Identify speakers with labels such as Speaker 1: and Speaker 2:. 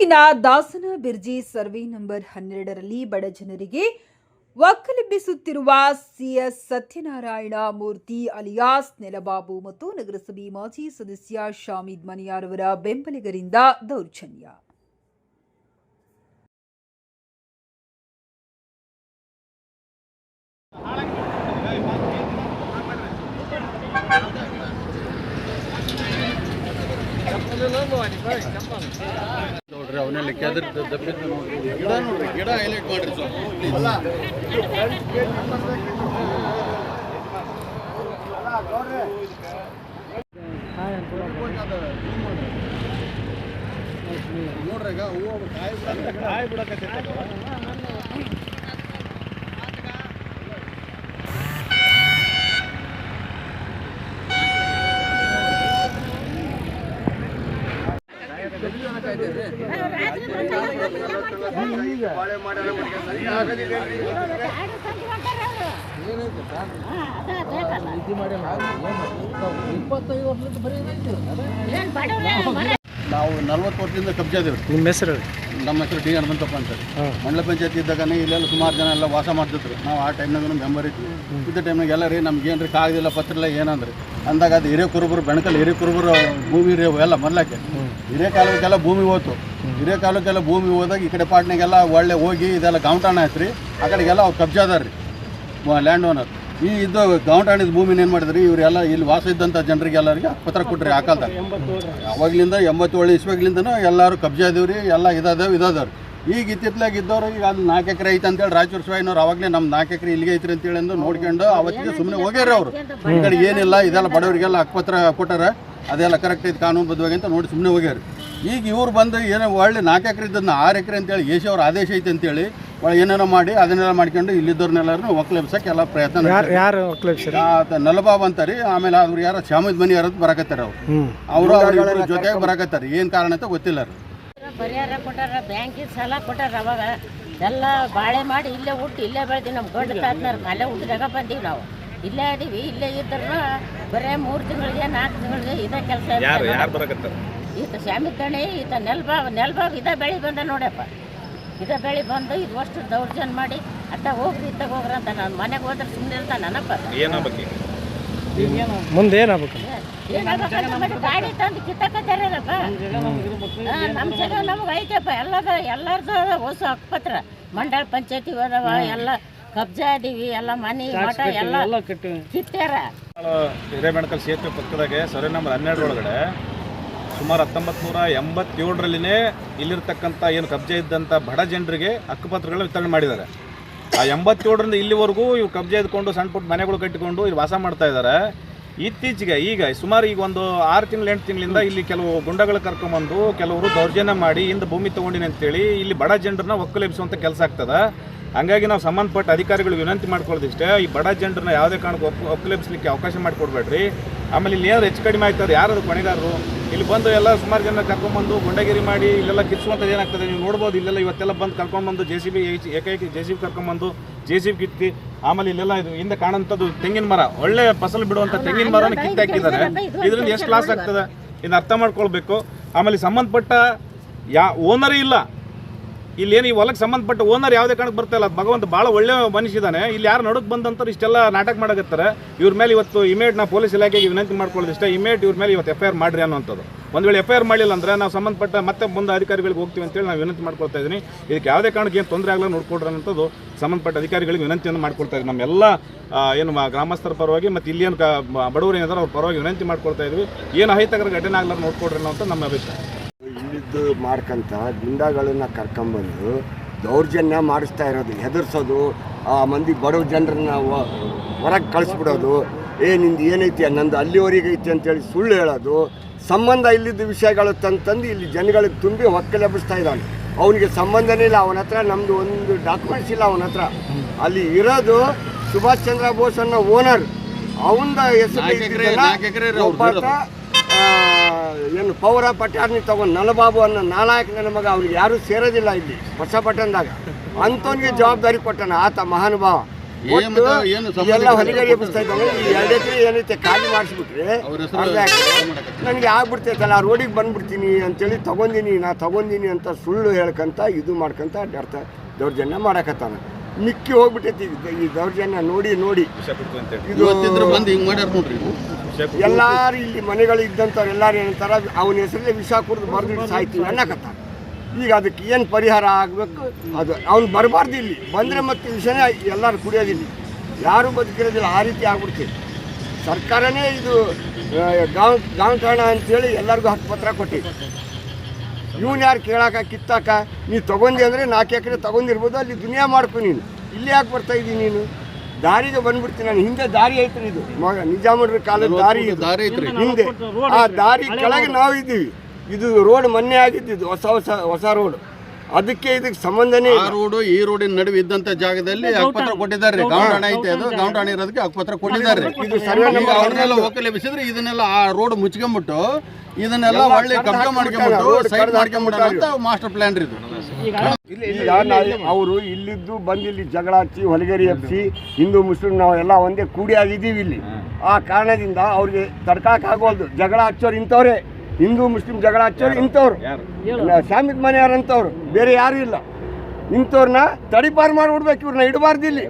Speaker 1: ತಾಲೂಕಿನ ದಾಸನ ಬಿರ್ಜಿ survey number 12ರಲ್ಲಿ ಬಡ ಜನರಿಗೆ ಒಕ್ಕಲೆಬ್ಬಿಸುತ್ತಿರುವ ಸಿಎಸ್ ಸತ್ಯನಾರಾಯಣ ಮೂರ್ತಿ ಅಲಿಯಾಸ್ ನೆಲಬಾಬು ಮತ್ತು ನಗರಸಭೆ ಮಾಜಿ ಸದಸ್ಯ ಶಾಮೀದ್ ಮನಿಯಾರ್ ಅವರ ಬೆಂಬಲಿಗರಿಂದ ದೌರ್ಜನ್ಯ.
Speaker 2: ನೋಡ್ರಿ ಅವನ್ನೆಲ್ಲ ಕೆದರ್ ದಬ್ಬಿದ್ದು ನೋಡ್ರಿ ಗಿಡ ನೋಡ್ರಿ ಗಿಡ ಹೈಲೈಟ್ ಮಾಡ್ರಿ ನೋಡ್ರಿ ಈಗ ಹೂವು ಕಾಯಿ ಬಿಡಕತ್ತೈತೆ. ನಾವು 40 ವರ್ಷದಿಂದ ಕಬ್ಜಾ ಇದ್ದೇವೆ.
Speaker 3: ನಿಮ್ಮ ಹೆಸರು?
Speaker 2: ನಮ್ಮ ಹೆಸರು ಡಿ ಹನುಮಂತಪ್ಪ ಅಂತ. ಮಂಡಲ ಪಂಚಾಯತಿ ಇದ್ದಾಗನೇ ಇಲ್ಲೆಲ್ಲ ಸುಮಾರು ಜನ ಎಲ್ಲ ವಾಸ ಮಾಡ್ತಿದ್ರು. ನಾವು ಆ ಟೈಮ್ನಾಗ ಮೆಂಬರ್ ಇದ್ವಿ. ಇದ್ದ ಟೈಮ್ನಾಗ ಎಲ್ಲ ರೀ ನಮ್ಗೆ ಏನು ರೀ ಕಾಗದಿಲ್ಲ ಪತ್ರ ಇಲ್ಲ ಏನಂದ್ರೆ ಅಂದಾಗ ಅದು ಹಿರೇಕುರುಬರು ಬೆಣಕಲ್ ಹಿರೇಕುರುಬರು ಭೂಮಿ ರೀ ಎಲ್ಲ ಮೊದಲಕ್ಕೆ ಹಿರೇಕಾಲಕ್ಕೆಲ್ಲ ಭೂಮಿ ಹೋಯ್ತು. ಹಿರೇಕಾಲಕ್ಕೆಲ್ಲ ಭೂಮಿ ಹೋದಾಗ ಈ ಕಡೆ ಪಾಟ್ನಾಗೆಲ್ಲ ಒಳ್ಳೆ ಹೋಗಿ ಇದೆಲ್ಲ ಗೌಂಟಾಣ ಆಯ್ತು ರೀ. ಆ ಕಡೆಗೆಲ್ಲ ಅವ್ರು ಕಬ್ಜಾ ಅದಾರ ರೀ ಲ್ಯಾಂಡ್ ಓನರ್. ಈ ಇದು ಗೌಂಟಾಣಿದ ಭೂಮಿನ ಏನು ಮಾಡಿದ್ರಿ ಇವರೆಲ್ಲ ಇಲ್ಲಿ ವಾಸ ಇದ್ದಂಥ ಜನರಿಗೆ ಎಲ್ಲರಿಗೆ ಪತ್ರ ಕೊಟ್ರಿ ಆ ಕಾಲದಾಗ. ಅವಾಗಲಿಂದ 87 ಇಸ್ವಿಗಳಿಂದನೂ ಎಲ್ಲರೂ ಕಬ್ಜಾ ಇದೀವಿ ರೀ, ಎಲ್ಲ ಇದಾದವ್ರು. ಈಗ ಇತ್ತಿತ್ಲಾಗ ಇದ್ದವ್ರು ಈಗ ಅಲ್ಲಿ 4 ಎಕರೆ ಐತೆ ಅಂತೇಳಿ ರಾಯಚೂರು ಶಿವಾಯಿನವ್ರು ಅವಾಗಲೇ ನಮ್ಮ 4 ಎಕರೆ ಇಲ್ಲಿಗೆ ಐತ್ರಿ ಅಂತೇಳಿ ಅಂದು ನೋಡ್ಕೊಂಡು ಅವತ್ತಿಗೆ ಸುಮ್ಮನೆ ಹೋಗ್ಯಾರ ಅವರು. ಈ ಕಡೆ ಏನಿಲ್ಲ ಇದೆಲ್ಲ ಬಡವರಿಗೆಲ್ಲ ಹಕ್ಕುಪತ್ರ ಕೊಟ್ಟಾರ, ಅದೆಲ್ಲ ಕರೆಕ್ಟ್ ಐತೆ ಕಾನೂನುಬದ್ಧವಾಗಿ ಅಂತ ನೋಡಿ ಸುಮ್ಮನೆ ಹೋಗ್ಯಾರ. ಈಗ ಇವ್ರು ಬಂದು ಏನೋ ಒಳ್ಳೆ 4 ಎಕರೆ ಇದ್ದದನ್ನ 6 ಎಕರೆ ಅಂತೇಳಿ ಏಷಿ ಅವ್ರ ಆದೇಶ ಐತೆ ಅಂತೇಳಿ ಏನೇನೋ ಮಾಡಿ ಅದನ್ನೆಲ್ಲ ಮಾಡ್ಕೊಂಡು ಇಲ್ಲಿದ್ದವ್ರನ್ನೆಲ್ಲರೂ ಒಕ್ಕಲೆಬ್ಸಕ್ಕೆ ಎಲ್ಲ ಪ್ರಯತ್ನ.
Speaker 3: ಯಾರು ಒಕ್ಕಲೆಬ್ಸಿರ?
Speaker 2: ನಲಬಾಬ್ ಅಂತಾರೆ. ಆಮೇಲೆ ಅವ್ರು ಯಾರೋ ಶಾಮೀದ್ ಮನಿ ಯಾರು ಬರಾಕತ್ತಾರ ಅವರು ಅವ್ರ ಜೊತೆಗೆ ಬರಾಕತ್ತಾರ. ಏನು ಕಾರಣ ಅಂತ ಗೊತ್ತಿಲ್ಲ ರೀ.
Speaker 4: ಪರಿಹಾರ ಕೊಟ್ಟಾರ, ಬ್ಯಾಂಕಿನ ಸಾಲ ಕೊಟ್ಟಾರ. ಅವಾಗ ಎಲ್ಲ ಬಾಳೆ ಮಾಡಿ ಇಲ್ಲೇ ಹುಟ್ಟು ಇಲ್ಲೇ ಬೆಳೆದಿ. ನಮ್ಮ ಗಂಡ ತಾತನವ್ರು ಅಲ್ಲೇ ಹುಟ್ಟಿದಾಗ ಬಂದೀವಿ. ನಾವು ಇಲ್ಲೇ ಇದೀವಿ. ಇಲ್ಲೇ ಇದ್ರೂ ಬರೇ 3 ತಿಂಗಳಿಗೆ 4 ತಿಂಗಳಿಗೆ ಇದೇ ಕೆಲಸ. ಈತ ಶಾಮೀದ್ ಕಣಿ, ಈತ ನೆಲ್ಬಾಬ್ ಇದೇ ಬೆಳೆ ಬಂದ ನೋಡಪ್ಪ. ಇದೇ ಬೆಳೆ ಬಂದು ಇದು ಅಷ್ಟು ದೌರ್ಜನ್ಯ ಮಾಡಿ ಅತ್ತ ಹೋಗ್ರಿ ಇತ್ತಾಗ ಹೋಗ್ರಿ ಅಂತ ನಾನು ಮನೆಗೆ ಹೋದ್ರೆ ಸುಮ್ಮನೆ ಇರ್ತಾನೆ ನನಪ್ಪ.
Speaker 3: ಮುಂದೆ ಏನಾಗಬೇಕು?
Speaker 4: ಏನಾಗಬೇಕು? ಗಾಡಿ ತಂದು ಕಿತ್ತಕತ್ತಾರಪ್ಪ. ನಮ್ಮ ಜನ ನಮಗೆ ಐತೆಪ್ಪ. ಎಲ್ಲರದು ಹೊಸ ಹಕ್ಕುಪತ್ರ ಮಂಡಳ ಪಂಚಾಯತಿ ಹೋದವ, ಎಲ್ಲ ಕಬ್ಜಾ ಇದೀವಿ, ಎಲ್ಲ ಮನೆ ಮಠ ಎಲ್ಲ ಕಿತ್ತಾರ.
Speaker 5: ಹಿರೇಬೆಣಕಲ್ ಸೇತುವೆ ಪಕ್ಕದಾಗೆ ಸರ್ವೆ ನಂಬರ್ 12 ಒಳಗಡೆ ಸುಮಾರು 1987ರಲ್ಲಿನೇ ಇಲ್ಲಿರ್ತಕ್ಕಂಥ ಏನು ಕಬ್ಜಾ ಇದ್ದಂಥ ಬಡ ಜನರಿಗೆ ಹಕ್ಕುಪತ್ರಗಳನ್ನ ವಿತರಣೆ ಮಾಡಿದ್ದಾರೆ. ಆ 87ರಿಂದ ಇಲ್ಲಿವರೆಗೂ ಇವ್ರು ಕಬ್ಜಾ ಇದ್ಕೊಂಡು ಸಣ್ಣ ಪುಟ್ಟ ಮನೆಗಳು ಕಟ್ಟಿಕೊಂಡು ಇಲ್ಲಿ ವಾಸ ಮಾಡ್ತಾ ಇದ್ದಾರೆ. ಇತ್ತೀಚೆಗೆ ಈಗ ಸುಮಾರು ಈಗ ಒಂದು 6 ತಿಂಗಳು 8 ತಿಂಗಳಿಂದ ಇಲ್ಲಿ ಕೆಲವು ಗುಂಡಗಳು ಕರ್ಕೊಂಬಂದು ಕೆಲವರು ದೌರ್ಜನ್ಯ ಮಾಡಿ ಇಂದ ಭೂಮಿ ತೊಗೊಂಡಿನಿ ಅಂತೇಳಿ ಇಲ್ಲಿ ಬಡ ಜನರನ್ನ ಒಕ್ಕಲೆಬ್ಸುವಂಥ ಕೆಲಸ ಆಗ್ತದೆ. ಹಂಗಾಗಿ ನಾವು ಸಂಬಂಧಪಟ್ಟ ಅಧಿಕಾರಿಗಳಿಗೆ ವಿನಂತಿ ಮಾಡ್ಕೊಳ್ಳೋದಿಷ್ಟೇ, ಈ ಬಡ ಜನರನ್ನ ಯಾವುದೇ ಕಾರಣಕ್ಕೂ ಒಕ್ಕಲೆಬ್ಸಲಿಕ್ಕೆ ಅವಕಾಶ ಮಾಡಿಕೊಡ್ಬೇಡ್ರಿ. ಆಮೇಲೆ ಇಲ್ಲಿ ಏನಾದ್ರು ಹೆಚ್ಚು ಕಡಿಮೆ ಆಯ್ತಾರೆ ಯಾರು ಕೊನೆಗಾರರು ಇಲ್ಲಿ ಬಂದು ಎಲ್ಲ ಸುಮಾರು ಜನ ಕರ್ಕೊಂಡ್ಬಂದು ಗುಂಡಗಿರಿ ಮಾಡಿ ಇಲ್ಲೆಲ್ಲ ಕಿತ್ಸುವಂಥದ್ದು ಏನಾಗ್ತದೆ ನೀವು ನೋಡ್ಬೋದು. ಇಲ್ಲೆಲ್ಲ ಇವತ್ತೆಲ್ಲ ಬಂದು ಕರ್ಕೊಂಡ್ಬಂದು JCB ಏಕೈಕಿ JCB ಕರ್ಕೊಂಡ್ಬಂದು JCB ಕಿತ್ತಿ ಆಮೇಲೆ ಇಲ್ಲೆಲ್ಲ ಇದು ಹಿಂದೆ ಕಾಣುವಂಥದ್ದು ತೆಂಗಿನ ಮರ, ಒಳ್ಳೆ ಫಸಲು ಬಿಡುವಂಥ ತೆಂಗಿನ ಮರನ ಕಿತ್ತು ಹಾಕಿದ್ದಾರೆ. ಇದರಿಂದ ಎಷ್ಟು ಲಾಸ್ ಆಗ್ತದೆ ಇದನ್ನ ಅರ್ಥ ಮಾಡ್ಕೊಳ್ಬೇಕು. ಆಮೇಲೆ ಸಂಬಂಧಪಟ್ಟ ಓನರೇ ಇಲ್ಲ ಇಲ್ಲೇನು ಈ ಹೊಲಕ್ಕೆ ಸಂಬಂಧಪಟ್ಟ ಓನರ್ ಯಾವುದೇ ಕಾರಣಕ್ಕೆ ಬರ್ತಾ ಇಲ್ಲ. ಭಗವಂತ ಭಾಳ ಒಳ್ಳೆ ಮನುಷ್ಯ ಇದ್ದಾನೆ. ಇಲ್ಲಿ ಯಾರು ನಡುಕ್ ಬಂದಂತಾರೆ ಇಷ್ಟೆಲ್ಲ ನಾಟಕ ಮಾಡಕತ್ತಾರೆ. ಇವ್ರ ಮೇಲೆ ಇವತ್ತು ಇಮೇಟ್ ನಾವು ಪೊಲೀಸ್ ಇಲಾಖೆಗೆ ವಿನಂತಿ ಮಾಡ್ಕೊಳ್ಳೋದಿಷ್ಟೇ, ಇಮೇಟ್ ಇವ್ರ ಮೇಲೆ ಇವತ್ತು FIR ಮಾಡಿರಿ ಅನ್ನೋಂಥದ್ದು. ಒಂದು ವೇಳೆ FIR ಮಾಡಿಲ್ಲ ಅಂದರೆ ನಾವು ಸಂಬಂಧಪಟ್ಟ ಮತ್ತೆ ಮುಂದೆ ಅಧಿಕಾರಿಗಳಿಗೆ ಹೋಗ್ತೀವಿ ಅಂತೇಳಿ ನಾವು ವಿನಂತಿ ಮಾಡ್ಕೊಳ್ತಾ ಇದ್ದೀನಿ. ಇದಕ್ಕೆ ಯಾವುದೇ ಕಾರಣಕ್ಕೆ ಏನು ತೊಂದರೆ ಆಗಲ್ಲ ನೋಡ್ಕೊಡ್ರಿ ಅನ್ನೋಂಥದ್ದು ಸಂಬಂಧಪಟ್ಟ ಅಧಿಕಾರಿಗಳಿಗೆ ವಿನಂತಿಯನ್ನು ಮಾಡ್ಕೊಳ್ತಾ ಇದ್ದೀವಿ. ನಮ್ಮೆಲ್ಲ ಏನು ಗ್ರಾಮಸ್ಥರ ಪರವಾಗಿ ಮತ್ತು ಇಲ್ಲೇನು ಬಡವರು ಏನಾದರೂ ಅವ್ರ ಪರವಾಗಿ ವಿನಂತಿ ಮಾಡ್ಕೊಳ್ತಾ ಇದ್ವಿ. ಏನು ಅಹಿತಕರ ಘಟನೆ ಆಗಲಾರ ನೋಡ್ಕೊಡ್ರಿ ಅನ್ನೋಂಥ ನಮ್ಮ ಅಭಿಪ್ರಾಯ.
Speaker 6: ಇಲ್ಲಿದ್ದು ಮಾಡ್ಕೊಂತ ಗುಂಡಾಗಳನ್ನ ಕರ್ಕೊಂಬಂದು ದೌರ್ಜನ್ಯ ಮಾಡಿಸ್ತಾ ಇರೋದು, ಹೆದರ್ಸೋದು, ಆ ಮಂದಿ ಬಡವ ಜನರನ್ನ ಹೊರಗೆ ಕಳಿಸ್ಬಿಡೋದು. ನಿಂದು ಏನೈತಿ ನಂದು ಅಲ್ಲಿವರೆಗೆ ಐತಿ ಅಂತೇಳಿ ಸುಳ್ಳು ಹೇಳೋದು, ಸಂಬಂಧ ಇಲ್ಲಿದ್ದ ವಿಷಯಗಳು ತಂದು ಇಲ್ಲಿ ಜನಗಳಿಗೆ ತುಂಬಿ ಒಕ್ಕಲೆಬ್ಬಿಸ್ತಾ ಇದ್ದಾನೆ. ಅವನಿಗೆ ಸಂಬಂಧನೇ ಇಲ್ಲ, ಅವನ ಹತ್ರ ನಮ್ಮದು ಒಂದು ಡಾಕ್ಯುಮೆಂಟ್ಸ್ ಇಲ್ಲ ಅವನ ಹತ್ರ. ಅಲ್ಲಿ ಇರೋದು ಸುಭಾಷ್ ಚಂದ್ರ ಬೋಸ್ ಅನ್ನೋ ಓನರ್, ಅವನ ಹೆಸರು ಏನು ಪೌರ ಪಟ್ಯಾರ್ನಿ ತಗೊಂಡು ನಲಬಾಬು ಅನ್ನೋ ನಾಲಾಯಕನ ಮಗ. ಅವ್ರಿಗೆ ಯಾರೂ ಸೇರೋದಿಲ್ಲ ಇಲ್ಲಿ ಹೊಸ ಪಟ್ಟಣದಾಗ. ಅಂಥವನಿಗೆ ಜವಾಬ್ದಾರಿ ಕೊಟ್ಟಾನ ಆತ ಮಹಾನುಭಾವ.
Speaker 2: ಏನು
Speaker 6: ಎಲ್ಲ ಹೊಲಿಗರಿ ಎಬ್ಬಿಸ್ತಾ ಇದ್ದಾವೆ. ಈ 2 ಎಕರೆ ಏನೈತೆ ಖಾಲಿ ಮಾಡಿಸ್ಬಿಟ್ರೆ
Speaker 2: ಅವ್ರ ಹೆಸರು
Speaker 6: ಅರ್ಧ ಎಕರೆ ನನಗೆ ಆಗ್ಬಿಡ್ತೈತಲ್ಲ, ರೋಡಿಗೆ ಬಂದ್ಬಿಡ್ತೀನಿ ಅಂತೇಳಿ ತಗೊಂಡಿನಿ ಅಂತ ಸುಳ್ಳು ಹೇಳ್ಕಂತ ಇದು ಮಾಡ್ಕೊಂತ ಅಡ್ಡಾಡ್ತ ದೌರ್ಜನ್ಯ ಮಾಡಕತ್ತಾನ. ಮಿಕ್ಕಿ ಹೋಗ್ಬಿಟ್ಟೈತಿ ಈ ದೌರ್ಜನ್ಯ ನೋಡಿ
Speaker 5: ವಿಷ ಬಿಡ್ತು ಅಂತೇಳಿ
Speaker 6: ಇದು
Speaker 2: ಇವತ್ತಿದ್ರು ಬಂದು ಹಿಂಗೆ ಮಾಡ್ಯಾರ ನೋಡ್ರಿ.
Speaker 6: ಎಲ್ಲಾರು ಇಲ್ಲಿ ಮನೆಗಳು ಇದ್ದಂಥವ್ರು ಎಲ್ಲಾರು ಏನಂತಾರ ಅವನ ಹೆಸರಲ್ಲೇ ವಿಷ ಕುಡಿದು ಬರೆದಿಟ್ಟು ಸಾಯ್ತೀವಿ ಅನ್ನಕತ್ತಾರ. ಈಗ ಅದಕ್ಕೆ ಏನು ಪರಿಹಾರ ಆಗಬೇಕು, ಅದು ಅವ್ನು ಬರಬಾರ್ದು. ಇಲ್ಲಿ ಬಂದರೆ ಮತ್ತೆ ವಿಷಯನೇ ಎಲ್ಲರೂ ಕುಡಿಯೋದಿಲ್ಲ, ಯಾರೂ ಬದುಕಿರೋದಿಲ್ಲ. ಆ ರೀತಿ ಆಗ್ಬಿಡ್ತೀವಿ. ಸರ್ಕಾರನೇ ಇದು ಗಾಂವ್ ಠಾಣ ಅಂತೇಳಿ ಎಲ್ಲರಿಗೂ ಹಕ್ಕುಪತ್ರ ಕೊಟ್ಟಿದ್ದು. ಇವನು ಯಾರು ಕೇಳಾಕ ಕಿತ್ತಾಕ ನೀನು ತೊಗೊಂಡಿ ಅಂದರೆ 4 ಎಕರೆ ತೊಗೊಂಡಿರ್ಬೋದು, ಅಲ್ಲಿ ದುನಿಯಾ ಮಾಡ್ಕೊ. ನೀನು ಇಲ್ಲಿ ಯಾಕೆ ಬರ್ತಾ ಇದ್ದೀನಿ? ನೀನು ದಾರಿಗೆ ಬಂದ್ಬಿಡ್ತೀನಿ. ನಾನು ಹಿಂದೆ ದಾರಿ ಐತ್ರಿ, ಇದು ನಿಜಾಮರ ಕಾಲದ ದಾರಿ
Speaker 2: ಐತ್ರಿ
Speaker 6: ಹಿಂದೆ. ಆ ದಾರಿ ಕೆಳಗೆ ನಾವು ಇದ್ದೀವಿ. ಇದು ರೋಡ್ ಮೊನ್ನೆ ಆಗಿದ್ದು, ಹೊಸ ರೋಡ್. ಅದಕ್ಕೆ ಇದಕ್ಕೆ ಸಂಬಂಧನೇ
Speaker 2: ಆ ರೋಡು ಈ ರೋಡಿನ ನಡುವೆ ಇದ್ದಂತ ಜಾಗದಲ್ಲಿ ಹಕ್ಕುಪತ್ರ ಕೊಟ್ಟಿದ್ದಾರೆ. ಗೌಂಡಾಣ ಐತೆ, ಅದು ಗೌಂಡಾಣ ಇರೋದಕ್ಕೆ ಹಕ್ಕುಪತ್ರ ಕೊಟ್ಟಿದ್ದಾರೆ. ಅವ್ರನ್ನೆಲ್ಲ ಒಕ್ಕಲೆ ಬಿಸಿದ್ರೆ ಇದನ್ನೆಲ್ಲ ಆ ರೋಡ್ ಮುಚ್ಕೊಂಡ್ಬಿಟ್ಟು ಇದನ್ನೆಲ್ಲ ಒಳ್ಳೆ ಕಬ್ಜಾ ಮಾಡ್ಕೊಂಡ್ಬಿಟ್ಟು ಸೈಡ್ ಮಾಡ್ಕೊಂಡ್ಬಿಡೋಣ ಅಂತ ಮಾಸ್ಟರ್ ಪ್ಲಾನ್ ರೀ ಇದು.
Speaker 6: ಈಗ ಅವರು ಇಲ್ಲಿದ್ದು ಬಂದು ಇಲ್ಲಿ ಜಗಳ ಹಚ್ಚಿ ಹೊಲಗೇರಿ ಎಬ್ಸಿ ಹಿಂದೂ ಮುಸ್ಲಿಂ ನಾವು ಎಲ್ಲ ಒಂದೇ ಕೂಡಿ ಆಗಿದ್ದೀವಿ ಇಲ್ಲಿ. ಆ ಕಾರಣದಿಂದ ಅವ್ರಿಗೆ ತಡ್ಕೊಳಕ್ಕಾಗೋಲ್ದು. ಜಗಳ ಹಚ್ಚೋರು ಇಂಥವ್ರೆ, ಹಿಂದೂ ಮುಸ್ಲಿಂ ಜಗಳ ಹಚ್ಚೋರು ಇಂಥವ್ರು, ಶಾಮಿದ್ ಮನೆಯವ್ರಂಥವ್ರು, ಬೇರೆ ಯಾರು ಇಲ್ಲ. ಇಂಥವ್ರನ್ನ ತಡಿಪಾರು ಮಾಡಿಬಿಡ್ಬೇಕು, ಇವ್ರನ್ನ ಇಡಬಾರ್ದು ಇಲ್ಲಿ.